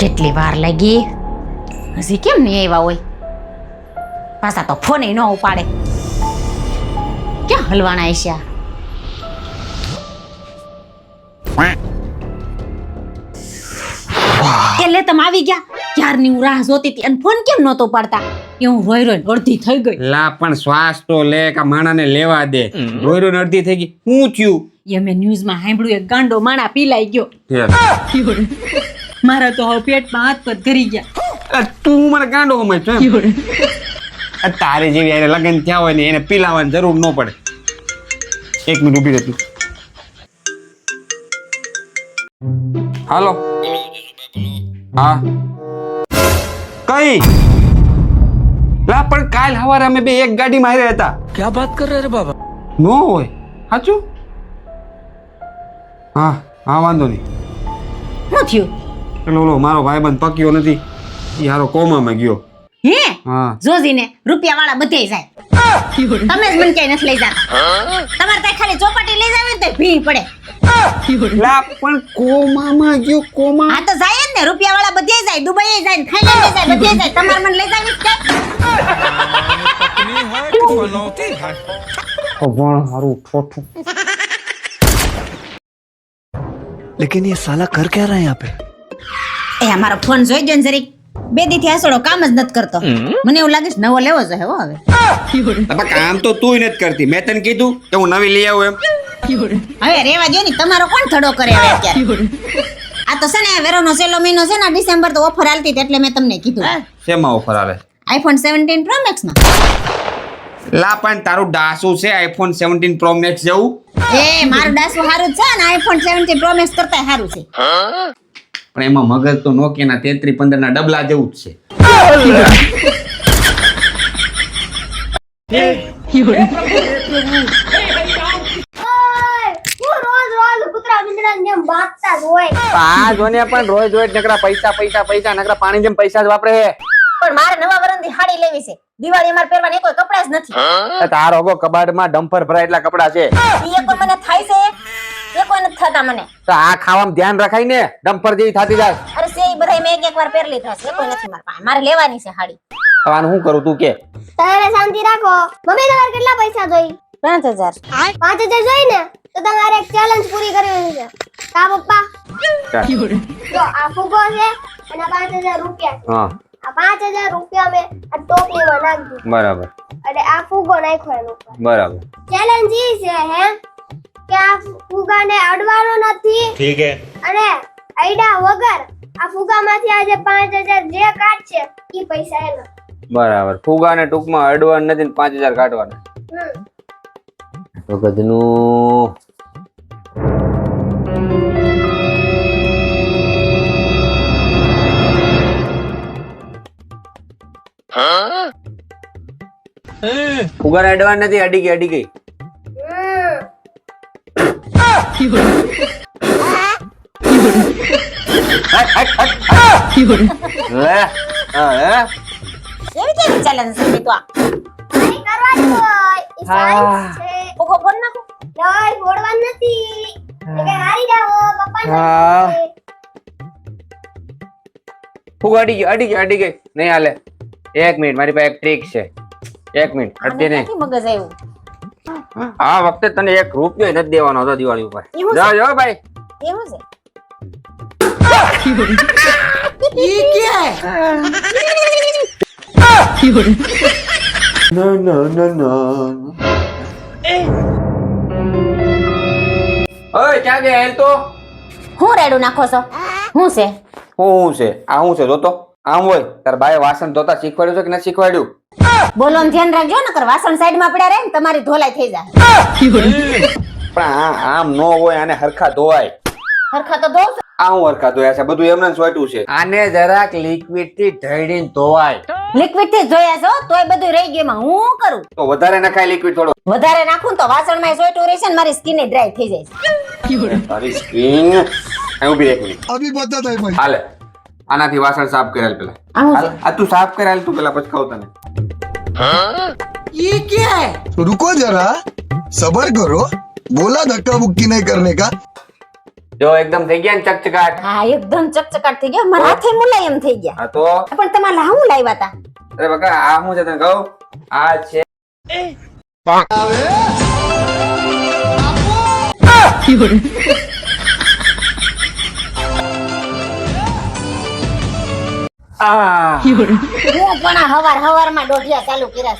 કેટલી વાર લાગી હજી કેમ નહીં આવ્યા હોય પાછા તો ફોન ન ઉપાડે ક્યાં હલવાના હશે એટલે તમે આવી ગયા ક્યારની હું રાહ જોતી હતી અને ફોન કેમ નહોતો પાડતા એ હું રોઈ રોઈ અડધી થઈ ગઈ લા પણ શ્વાસ તો લે કે માણાને લેવા દે રોઈ રોઈ અડધી થઈ ગઈ હું થયું એ મેં ન્યૂઝમાં સાંભળ્યું એક ગાંડો માણા પીલાઈ ગયો મારા તો હવે પેટમાં હાથ પગ ધરી ગયા તું મને ગાંડો સમજ છો એમ તારે જેવી એને લગન થયા હોય ને એને પીલાવાની જરૂર ન પડે એક મિનિટ ઊભી રહેતી હાલો હા કઈ લા પણ કાલ સવારે અમે બે એક ગાડીમાં આવ્યા હતા क्या बात कर रहे रे बाबा નો હોય સાચું હા હા વાંધો નહીં શું થયું પેલો ઓલો મારો ભાઈબંધ પક્યો નથી એ હારો કોમામાં ગયો હે હા જોજીને રૂપિયા વાળા બધે જાય તમે જ મને ક્યાંય નથી લઈ જતા તમારે ત્યાં ખાલી ચોપાટી લઈ જાવ તો ભીડ પડે લા પણ કોમામાં ગયો કોમા હા તો જાય જ ને રૂપિયા વાળા બધે જાય દુબઈ જાય ને થાઈલેન્ડ જાય બધે જાય તમારે મને લઈ જાવી છે ભણ હારું ઠોઠું लेकिन ये साला कर क्या रहा है यहाँ पे એ અમારો ફોન જોઈ જો ને જરીક બે દીથી આસોડો કામ જ નથી કરતો મને એવું લાગે છે નવો લેવો જોઈએ હો હવે અબા કામ તો તું નથી કરતી મેં તને કીધું કે હું નવી લઈ આવું એમ હવે રેવા જો ને તમારો કોણ થડો કરે હવે અત્યારે આ તો છે ને વેરોનો છેલ્લો મહિનો છે ને ડિસેમ્બર તો ઓફર આલતી હતી એટલે મેં તમને કીધું શેમાં ઓફર આવે આઈફોન 17 પ્રો મેક્સ માં લા પણ તારું ડાસુ છે આઈફોન 17 પ્રો મેક્સ જેવું એ મારું ડાસુ હારું જ છે ને આઈફોન 17 પ્રો મેક્સ કરતા હારું છે પણ એમાં મગજ તો નોકિયાના 3315 ના ડબલા જેવું જ છે આ જોને પણ રોજ રોજ નકરા પૈસા પૈસા પૈસા નકરા પાણી જેમ પૈસા જ વાપરે પણ મારે નવા વરણની હાડી લેવી છે દિવાળી અમાર પહેરવાની કોઈ કપડા જ નથી તારો હગો કબાડમાં ડમ્પર ભરાય એટલા કપડા છે ઈ કોઈ મને થાય છે એ કોઈ નથી થતા મને તો આ ખાવામાં ધ્યાન રખાય ને ડમ્પર જેવી થાતી જાય અરે સે ઈ બધાય મેં એક વાર પહેર લીધા છે કોઈ નથી માર પાસે મારે લેવાની છે હાડી આનું શું કરું તું કે તારે શાંતિ રાખો મમ્મી તમારે કેટલા પૈસા જોઈ 5000 5000 જોઈ ને તો તમારે એક ચેલેન્જ પૂરી કરવી છે કા પપ્પા જો આ ફુગો છે અને 5000 રૂપિયા હા આ 5000 રૂપિયા મેં આ ટોપલીમાં નાખી બરાબર અને આ ફુગો નાખ્યો એનો ઉપર બરાબર ચેલેન્જ ઈ છે હે કે આ ફુગાને અડવાનો નથી ઠીક હે અને આઈડા વગર આ ફુગામાંથી આ જે 5000 જે કાઢશે ઈ પૈસા એના બરાબર ફુગાને ટૂંકમાં અડવાન નથી 5000 કાઢવાના તો ગધનું ફુગાને અડવાન નથી અડી ગઈ લે એવી કેવી ચેલેન્જ છે તો આ નહીં કરવાનું હોય ઈ સાઈન્સ છે ફુગો ફોડ નાખો નહીં ફોડવાનું નથી કે હારી જાઓ પપ્પા હા. ફુગો અડી ગઈ નહીં હાલે એક મિનિટ મારી પાસે એક ટ્રીક છે એક મિનિટ અડધી નહીં મગજ આવ્યું આ વખતે તને એક રૂપિયો નથી દેવાનો હતો દિવાળી ઉપર એવું જાઓ જાઓ ભાઈ એવું છે ઓય ક્યાં ગયા હેલ તો હું રેડું નાખો છો હું છે હું છે આ હું છે જોતો આમ હોય તાર બાએ વાસણ ધોતા શીખવાડ્યું છે કે નથી શીખવાડ્યું બોલવાનું ધ્યાન રાખજો નકર વાસણ સાઈડમાં પડ્યા રહે ને તમારી ધોલાઈ થઈ જાય પણ આમ નો હોય આને હરખા ધોવાય હરખા તો ધોવ આ હું હરખા ધોયા છે બધું એમને સોટ્યું છે આને જરાક લિક્વિડ થી ઢળીને ધોવાય લિક્વિડ થી જોયા છો તોય બધું રહી ગયું એમાં હું કરું તો વધારે નખાય લિક્વિડ થોડો વધારે નાખું ને તો વાસણમાં સોયટું રહેશે ને મારી સ્કિન ડ્રાય થઈ જાય છે તારી સ્ક્રીન ઉભી એક મિનિટ अभी बताता है भाई હાલે આનાથી વાસણ સાફ કરેલ પેલા આવું હાલ, આ તું સાફ કરેલ તું પેલા પછી ખાવ તને तो रुको जरा सबर करो बोला धक्का मुक्की नहीं करने का જો એકદમ થઈ ગયા ને ચકચકાટ. હા એકદમ ચકચકાટ થઈ ગયા, મારા હાથે મુલાયમ થઈ ગયા. હા તો પણ તમારે લાવું લાવ્યા હતા. અરે બકા આ શું છે તને કહું? આ છે આ હું પણ આ હવારમાં દોઢિયા ચાલુ કર્યા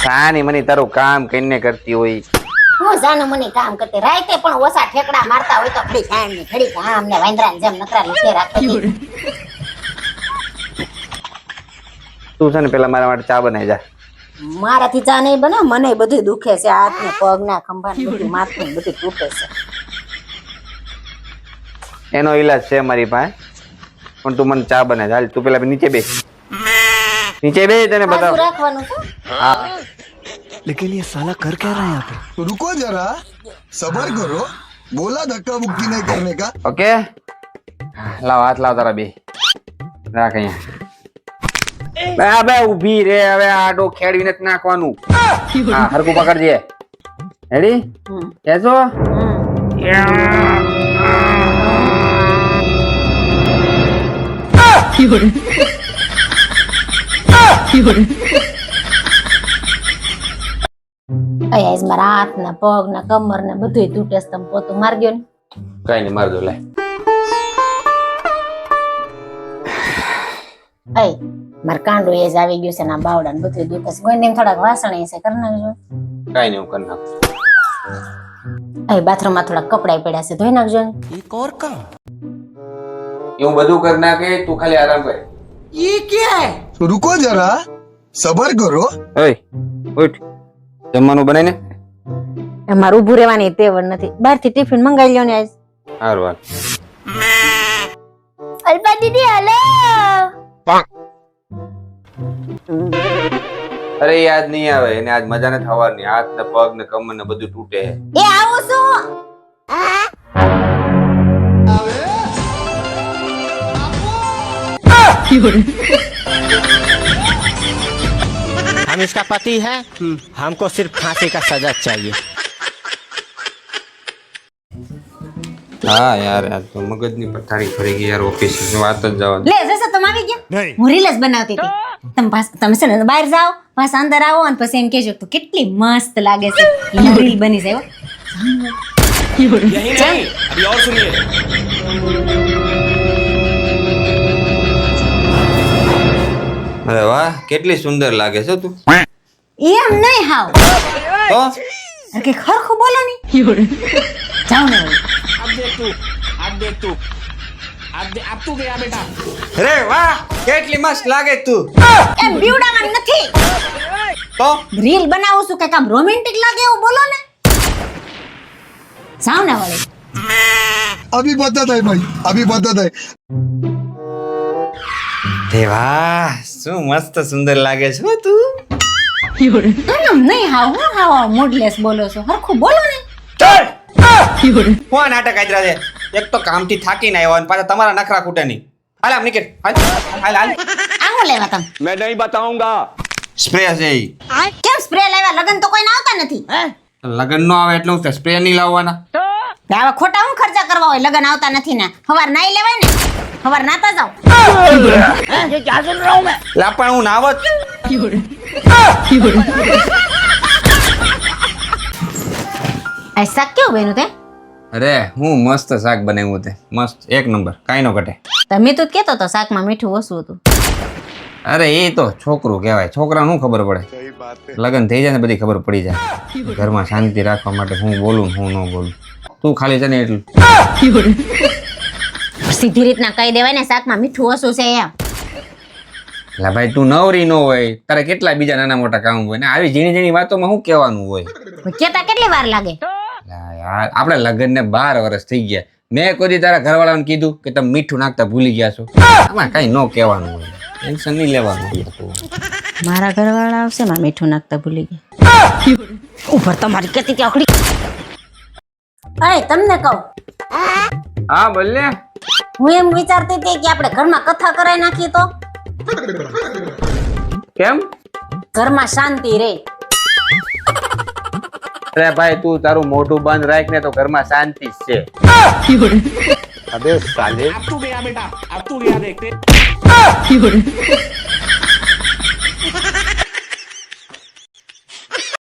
સાની મની તારું કામ કઈને કરતી હોય. હું જાનું મને કામ કરતી રાતે પણ ઓછા ઠેકડા મારતા હોય તો ઘડી કામ ને ઘડી કામ ને વાંદરાની જેમ નકરા લીધે રાખતી. તું છે ને પેલા મારા માટે ચા બનાવી જા. મારાથી ચા નહીં બને, મને બધું દુખે છે, હાથ ને પગ ના ખંભા ને બધું માથું ને બધું તૂટે છે. એનો ઈલાજ છે મારી પાસે, પણ તું મને ચા બનાવી હાલ. તું પેલા નીચે બેસ, નીચે બેસ તને બાજુ બતાવ. રાખવાનું છે. હા लेकिन ये साला कर क्या रहा है यहाँ पे? रुको जरा सबर करो बोला धक्का मुक्की नहीं करने का ઓકે લાવ હાથ લાવ તારા બે રાખ અહીંયા. બે ઊભી રે હવે આડો ખેડવીને જ નાખવાનું. હા હરકું પકડજે. રેડી કેસો? આજ મારા હાથ ને પગ ને કમર ને બધું તૂટે છે. તમે પોતું મારજો ને. કઈ નહીં માર દો લે. અય માર કાંડો એ જ આવી ગયું છે ને આ બાવડા ને બધું દુખે છે. ગોઈને થોડાક વાસણ છે કરી નાખજો. કઈ નહીં હું કરી નાખું. અય બાથરૂમ માં થોડાક કપડા પડ્યા છે, ધોઈ નાખજો ને. એવું બધું કરી નાખે, તું ખાલી આરામ કર. रुको जरा सबर करो ઓય ઉઠ, જમવાનું બનાવીને. મારે ઉભું રહેવાની તેવડ નથી. બહાર થી ટિફિન મંગાવી લ્યો ને આજ. સારું હાલ. અલ્પા દીદી હલો. અરે યાદ નહીં આવે એને, આજ મજા નથી થવાની. હાથ ને પગ ને કમર ને બધું તૂટે. એ આવું છું. हम इसका पति है, हमको सिर्फ फांसी का सजा चाहिए. હા યાર આજ તો મગજની પથારી ફરી ગઈ યાર. ઓફિસ ની વાત જ જવા દે. લે જશે તમે આવી ગયા. હું રીલ જ બનાવતી હતી. તમે છે ને બહાર જાઓ, પાછા અંદર આવો અને પછી એમ કહેજો તો કેટલી મસ્ત લાગે છે. રીલ બની જાય. यही नहीं, अभी और सुनिए. અરે વાહ કેટલી સુંદર લાગે છે તું. એમ નહીં હાવ. તો અરે કે ખરખું બોલો ની. જાઓ ને હવે. अब तू गया बेटा. અરે વાહ કેટલી મસ્ત લાગે તું. એમ બીવડાવવાનું નથી. તો રીલ બનાવું છું કે કામ રોમેન્ટિક લાગે એવું બોલો ને. જાઓ ને વળી. अभी बताता है भाई अभी बताता है તે વાહ શું મસ્ત સુંદર લાગે છે હો તું. એમ નહીં હાવ. હું હાવ મૂડલેસ બોલો છો. હરખું બોલો ને. કોણ નાટક આદરા છે? એક તો કામથી થાકીને આવ્યો અને પાછા તમારા નખરા કૂટે નહીં. હાલ આમ નીકળ. હાલ હાલ. આ હું લેવા તમે? मैं नहीं बताऊंगा. સ્પ્રે છે ઈ. કેમ સ્પ્રે લાવ્યા? લગન તો કોઈને આવતા નથી. લગન નો આવે એટલે હું સ્પ્રે નહીં લાવવાના. આવા ખોટા હું ખર્ચા કરવા હોય? લગન આવતા નથી ને. હવાર નાઈ લેવાય ને. હવાર નાતા જાવ. લા પણ હું નાવત. આ શાક કેવું બન્યું તે? અરે હું મસ્ત શાક બનાવ્યું તે. મસ્ત એક નંબર કાઈ નો ઘટે. તમે તો કેતો તો શાકમાં મીઠું ઓછું હતું. અરે એ તો છોકરું કહેવાય. છોકરાને શું ખબર પડે? લગન થઈ જાય ને બધી ખબર પડી જાય. ઘરમાં શાંતિ રાખવા માટે હું બોલું ને હું ન બોલું. તું ખાલી છે ને એટલું. સીધી રીતના કહી દેવાય ને શાકમાં મીઠું ઓછું છે એમ. લા ભાઈ તું નવરી ન હોય, તારે કેટલા બીજા નાના મોટા કામ હોય ને આવી ઝીણી ઝીણી વાતોમાં શું કહેવાનું હોય? કેતા કેટલી વાર લાગે? લા યાર આપણે લગન ને 12 વર્ષ થઈ ગયા. મેં કોઈ દી તારા ઘરવાળાને કીધું કે તમે મીઠું નાખતા ભૂલી ગયા છો? આમાં કઈ ન કહેવાનું હોય. ટેન્શન નહીં લેવાનું. મારા ઘરવાળા આવશે માં મીઠું નાખતા ભૂલી ગયા. ઉપર તમારી કેતી કે અખડી. અય તમને કહું, હા બોલ ને. હું એમ વિચારતી હતી કે આપણે ઘરમાં કથા કરાઈ નાખીએ તો કેમ? ઘરમાં શાંતિ રહે. અરે ભાઈ તું તારું મોઢું બંધ રાખ ને તો ઘરમાં શાંતિ જ છે. अबे साले अब तू गया बेटा, अब तू गया देखते